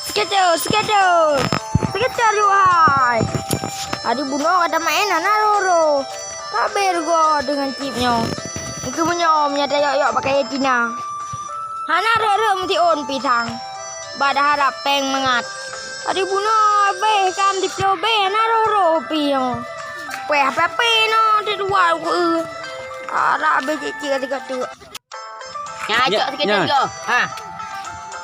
Skater wahai. Hari bunuh ada mainan Roro. Tak bergo dengan chipnya. Itu menyomnya yok pakai Tina. Hana Roro mesti on pisang. Bada harap peng mengat. Hari bunuh be kan di plo be na Roro piang. Peh pepe no di luar ku. Ara be cicik tiga tu. Nyajak sikit juga. Ha.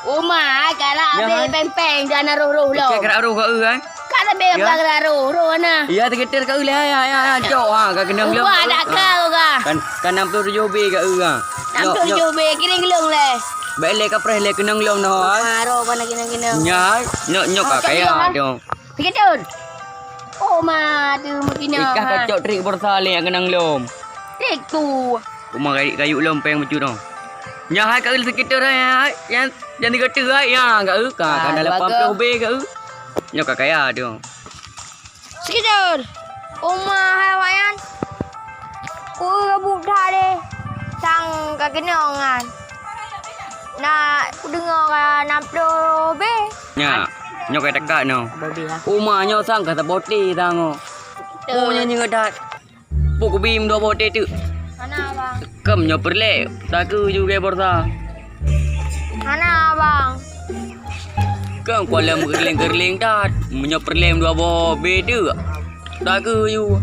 Uma kala abe peng-peng dan roh-roh lo. Kira roh kau kan? Kala be kala roh na. Ya terketir kau lah ya cok ha kau kena belum. Uma ada kau ka. Kan 67 be kau kan. 67 be kiring gelung le. Baik ka preh le kena belum noh. Roh kana kena. Nya nyok ka kaya tu. Sikit tu. Uma tu mungkin. Ikah kacok trik bersale yang kena belum. Trik tu. Uma kayu lempeng macam tu. Nya hai kau sekitar yang jadi kata ya kau kan dalam 80 be kau. Nyok ka kaya tu. Skater. Hawayan. Buddha deh. Sang kakenongan. Nah, dengar napdo be. Nya nyok ka dekat no. Babi ha. Uma nyok sang kata boti tango. Oh nyanyi ngadat. Puk bim do boti tu. Mana bang? Kem nyok perle. Taku juga borsa. Mana bang? Kan kuala gerling-gerling dah. Menyok perlem dua bo beda. Taku you.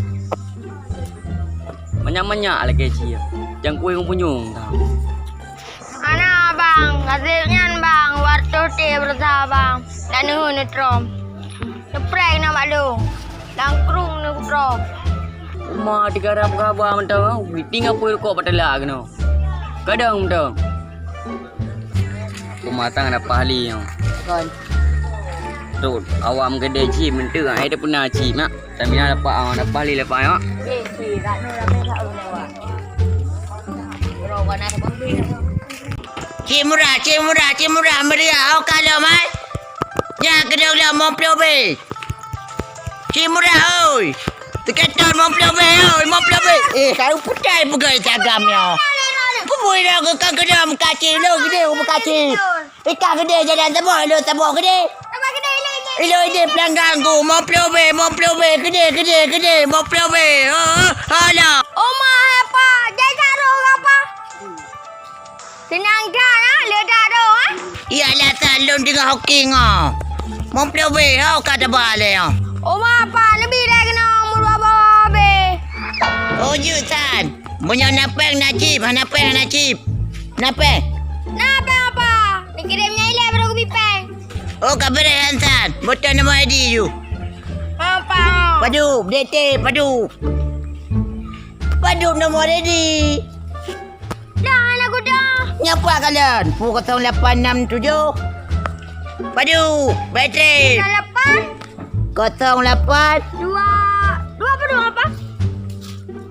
Banyak-banyak lagi cia. Jangan kue punyung dah. Mana bang? Hasilnya bang. Waktu te bersama bang. Dan netrom. Sepray nama lu. Langkrung netrom. Uma digarap khabar mentang. Meeting apa kau patala kena. Kadang mentang. Pematang ada pahli yang. Kon. Tu awam gede cip mentu ai ada pernah cip nak. Tapi nak dapat ada pahli lepas ya. Si rat no dah tak lewat. Roh kana tu babi. Cik murah meriah au kalau mai. Ya kedau dia mau plobe. Cik murah oi. Teketar mau plobe oi, mau plobe. Kau putai pegai cagamnya. Pupui dah ke kedam kaci lo gede kaci. Ikan gede jalan tebok gede. Ilo ide pelanggang ku mau plobe gede mau plobe. Hala. Oma apa? Jai taruh apa? Senang dah lah. Dia taruh ah. Iyalah talon dengan hoki ngah. Mau plobe kata balik. Oma apa? Nabi dah kena umur bapa be. Oh jutan. Punya napeng nak cip. Napeng. Nah, apa? Ni kirimnya ile baru ke pipeng. Oh kabar Hansan. Betul nama ID you. Apa? Padu, DT, padu. Padu nombor ready. Dah aku dah. Nyapa kalian? 0867. Padu, bateri. 08. 2 apa?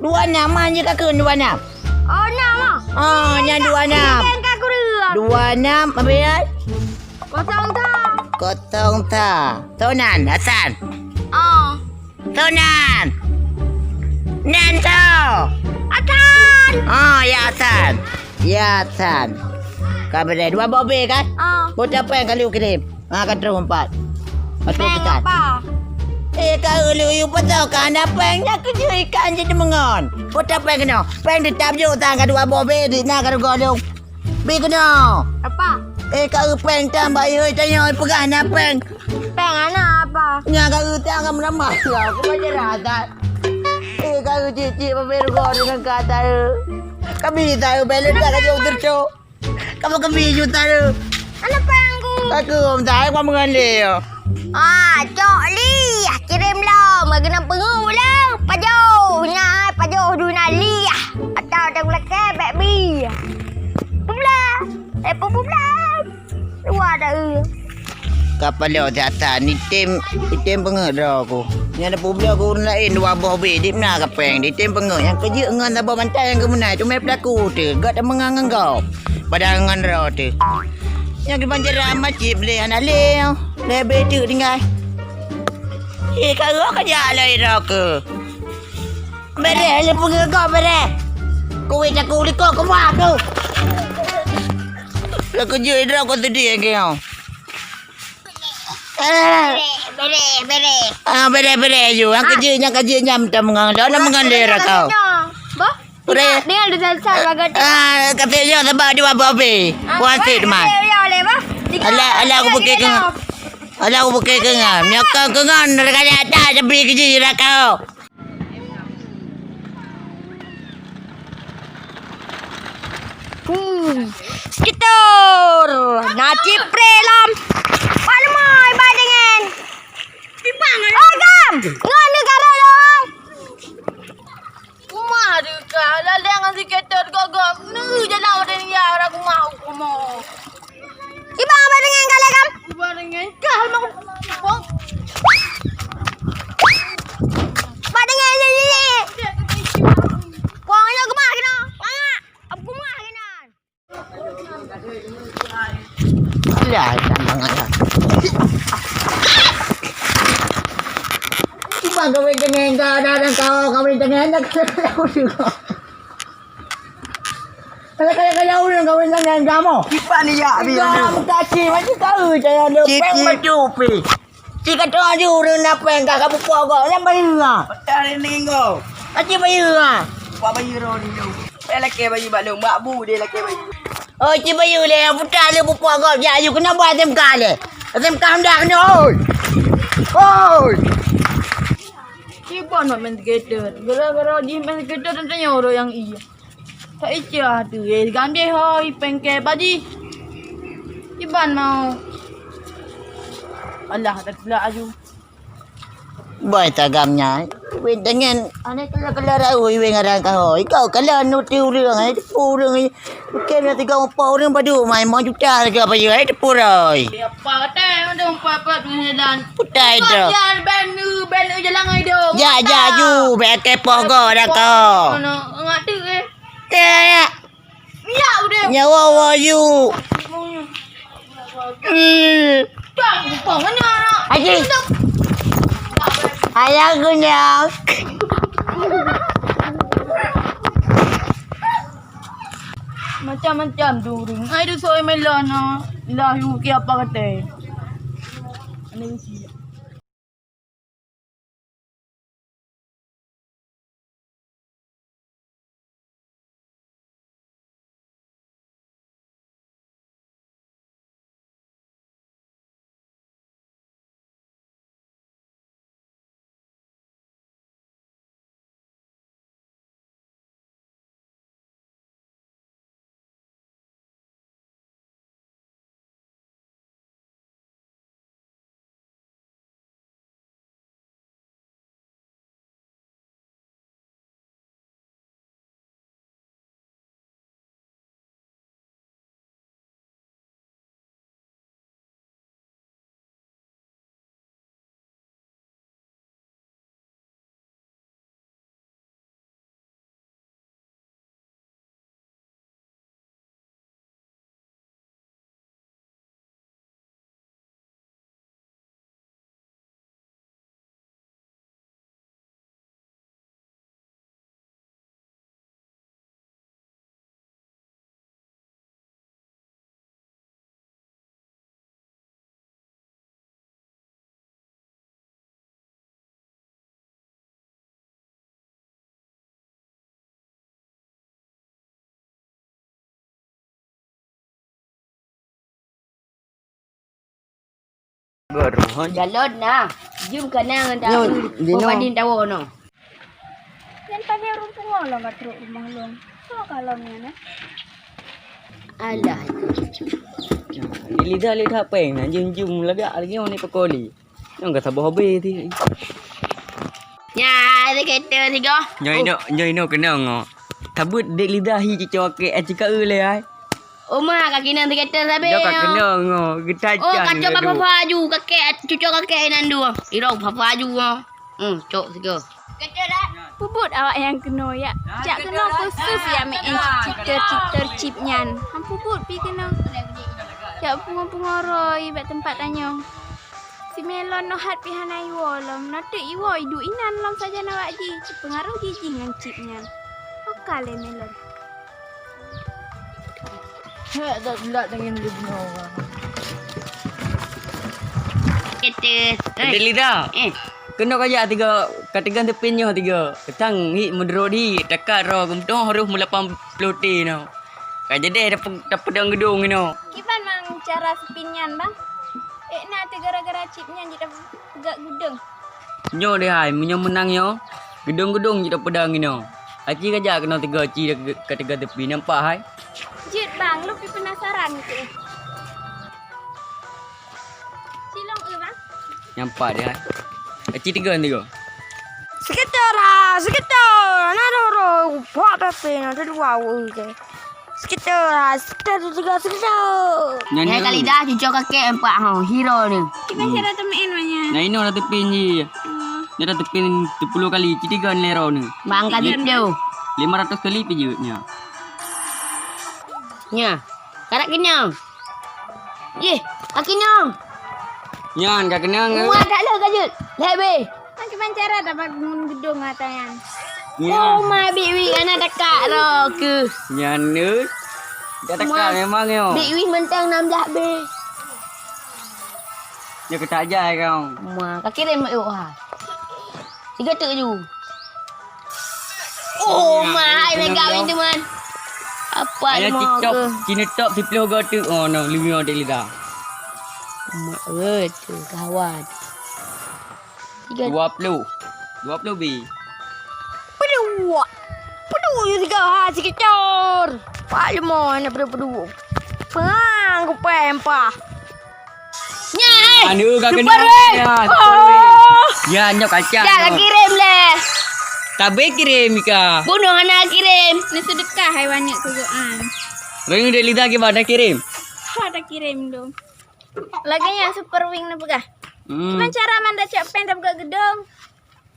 26 je kakak 26. Oh, nama. Oh, nya 26. Kan aku dah. 26 apa ya? Kosong dah. Tonan, Hasan. Oh. Tonan. Nanto. Atan. Oh, ya Hasan. Kabar dia 2 bobe kan? Oh. Bot apa yang kali kirim? Kan terus 4. Atau Peng pecat. apa? Kau lu betul kan apa yang nak kerja ikan je demengon. Bot apa yang kena? Peng ditab je tang 2 bobe di nak kau golong. Bi kena. Apa? Kau peng tambah oi tanya pegang apa peng. Peng ana apa? Nya kau tang meramah kau baca rata. Kau cici pemergo dengan kata. Kami tahu belen tak kau terco. Kamu kami juta tu. Ana pengku. Aku tak kau mengalih. Cok li. Kirim lah. Magana pengu lah. Pajo dunali. Atau ada belakang baby. Pula. Pula. Luar dah. Kapal lo data ni tim pengerah aku. Yang ada publik aku lain 2 buah bedip nak kapeng. Di tim pengerah yang kerja dengan tabah bantai yang kemenai tu mai pelaku tu. Gak dah mengangan kau. Pada dengan roh tu. Yang dibanjir ramai cip boleh anak leh. Lebih tu tinggal. Kau kerja lah ira ke. Bere le pergi kau bere. Kau cak kulit kau kemah tu. Lah kerja ira kau tadi yang kau. Bere. Bere you. Ang kerjanya minta mengalir. Nak mengalir kau. Bah? Bere. Dia ada salsa bagat. Katanya sebab dia apa-apa. Puasa teman. Boleh bah? Alah aku pakai kengan. Alah aku pakai kengan. Nyokong kengan dekat atas dia beli kerja kau. Sekitar Naci prelam Palmai badingen Agam Ngan kalau dong Kumah juga Lalang dengan sekitar gagam Nu jalan wadah ni ya aku mau kumo Ibang badingen kalau agam Badingen kal mau Badingen ni Kuangnya kumah kena Aku kumah kena Alah sangat. Cuma kau dengan kau dengan kau juga. Kalau kau dengan kamu. Kipa ni ya Kamu kasih macam kau saya ada peng berjupi. Jika tu ada orang nak peng kamu pokok yang bayu ah. Petang ni kau. Macam bayu ah. Buat bayi ron ni. Lelaki bayi balung makbu dia lelaki bayi. Oh, cik bayu le yang putar le pokok kau. Ya, you kena buat SMK le. SMK hendak kena oi. Oi. Siapa nak main skater? Gara-gara dia main skater dan tanya orang yang iya. Tak ica tu. Ganti hoi pengke badi. Iban mau. Allah tak pula aju. Boy tagamnya. Wei dengan ane kalau oi wei ngarang kau. Kau kalau nuti urang ai purang ai. Bukan nanti kau orang padu mai mau juta ke apa ye ai puroi. Apa teh ada empat dan. Putai tu. Jangan banu jalan ai dong. Ya you beke pogo dah kau. Enggak tu eh. Ya. Ya udah. Nyawa you. Bang, mana nak? Haji. Ayah guna. Macam-macam during. Ai tu soy melana. Lahu ke apa kata? Ani usia. Geruhan. Galon nah. Jum kana ngenda. Padin tawo no. Yan pa niya ron tungo lang atro rumah long. So kalongnya na. Alah. Lidah peng nak jum lagak lagi ni pakoli. Yang kata habis ti. Ya, ada kereta tiga. Nyoi no kena ngo. Tabut dek lidah hi cicok ke cika le ai. Oma kaki nanti kereta sabe. Dak kena ngo getajan. Oh, kacau papa baju kakek cucuk kakek nan dua. Irau papa baju ngo. Cok tiga. Kereta dah. Puput awak yang kena ya. Jak kena khusus ya mek cipter chipnyan. Ham puput pi kena. Ya punga-pungoroi bat tempat tanya. Si melon no hat pi hanai wolom. Nate iwo idu inan lam saja na wak ji. Pengaruh gigi dengan chipnyan. Okale melon. Tak dengan dia benar. Dia lidah. Kena kaya tiga katigan tepinnya tiga. Ketang hi mendrodi dekat ro gumdo harus mula 80 t no. Kaya jadi dapat pedang gedung no. Kipan mang cara spinyan bang? Nanti gara-gara chipnya jadi tegak gudeng. Nyo deh hai, menyo menang yo. Gedung-gedung jadi pedang no. Aci kaja kena tiga ci katiga tepi nampak hai. Jit bang, lu penasaran gitu. Silong bang? Nampak dia hai. Aci tiga. Sekitar ha, sekitar. Naroro, buat apa nanti dua ke. Sekitar juga sekitar. Nyanyi kali dah cucuk kakek empat hero ni. Kita cara temen banyak. Nah ini dah tepin ni. Dia dah tepin 10 kali, tiga lero ni. Bang kali tu. 500 kali pijutnya. Nya. Karak kenyang. Ye, akinyang. Nyan kak kenang. Muat tak lah kajut. Lebe. Kipan cara dapat bangun gedung atayan. Oh, ma biwi anak dekat ro ke. Nyan ni. Dia dekat memang yo. Biwi mentang 16 be. Dia kata aja kau. Ma, kak kirim mak ha. 3 tuk ju. Oh, ma, ai mega win tu man. Apa Ayah mau TikTok, ke? Cina top 10 gotu. Oh no, lebih ada lidah. Mak tu kawan. 20 bi. Pedu juga ha sekitar. Pak lemon nak pedu. Pang ku pempah. Nyai. Anu kak kena. Ya, ya nyok kacang. Dah kak kirim leh. Tabe kirim Mika. Bunuh anak kirim. Ni sedekah haiwannya tujuan. Ring dia lidah gimana kirim? Ada kirim dong. Lagi yang super wing ni pegah. Hmm. Kipan cara manda cak pen dah buka gedung.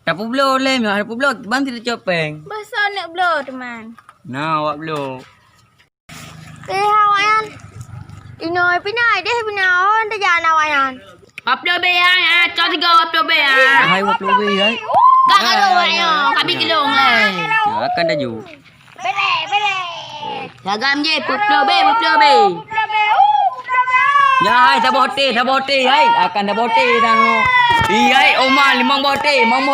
Tak publo leh, ada publo. Bantu dia copeng. Besar nak blow teman. Nah, awak publo. Hawayan. Inoi pinai deh pinai dah jalan hawayan. Upload be ya, cok 3 upload be ya. Hai awak publo bi hai. Kak kalau awaknya, kami kilong leh. Ya akan dah ju. Bere. Lagam je, upload be. Ya hai dah bote hai. Akan dah bote dah. Iya, Oma limang bote, mang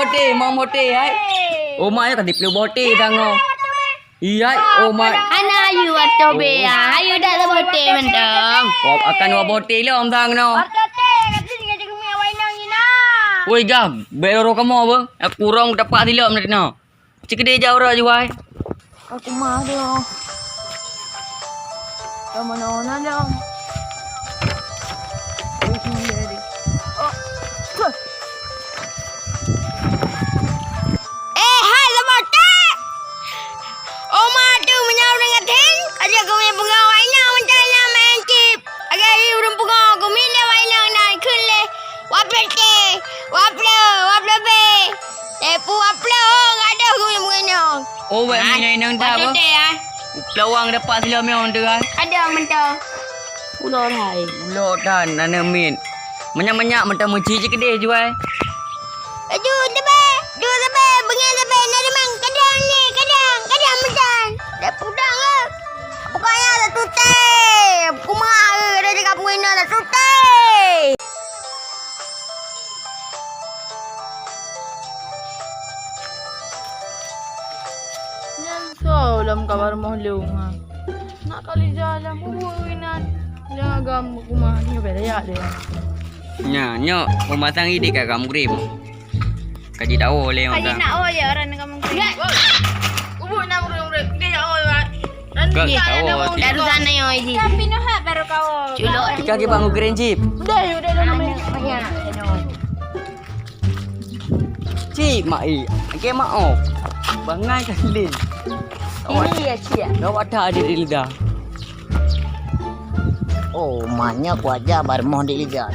bote hai. Oma ya kan 30 bote dah ngo. Iya, Oma. Ana ayu upload be ya. Ayu dah ada bote mentang. Oh, akan dua bote le om tang no. Woi jam, bero kamu apa? Aku kurang dapat dilom nanti no. Cik dia jauh ra juai. Aku mah dong. Mana dong. Hai lemote. Oma tu menyau dengan ting. Aja aku punya pegawainya mencari main chip. Agar dia urung pegawai aku minta wainang dan kule. Waplo be. Tepu waplo ada aku punya pegawainya. Oh, buat main nang dah apa? Pelawang dapat silom yang tu hai. Ada mentang. Ulo hai. Ulo dan nana min. Menyak-menyak mentang menci cik dia juai. Aduh, tebe, bengal tebe, nari mang kadang macam. Dah pudang ke? Pokoknya dah tutai. Kumah ke, dah cakap pengguna dah tutai. Yan salam kabar mahlung ha. Nak kali jalan buwinan. Jangan kumah ni beda ya dia. Nya, memasang ide kat kamu krim. Kaji tahu oleh orang. Kaji nak je orang nak kamu kirim. Ubu nak urang dia ya Allah. Dan Kau dia tahu, ada Cik. Dari sana yo ini. Tapi nuhat baru kau. Culuk. Kita ke bangun keren chip. udah main. Cip mak ke mak oh. Bangai kalin. Ini ya cia. Gawat dah ada di lidah. Oh, maknya ku aja baru mau dilihat.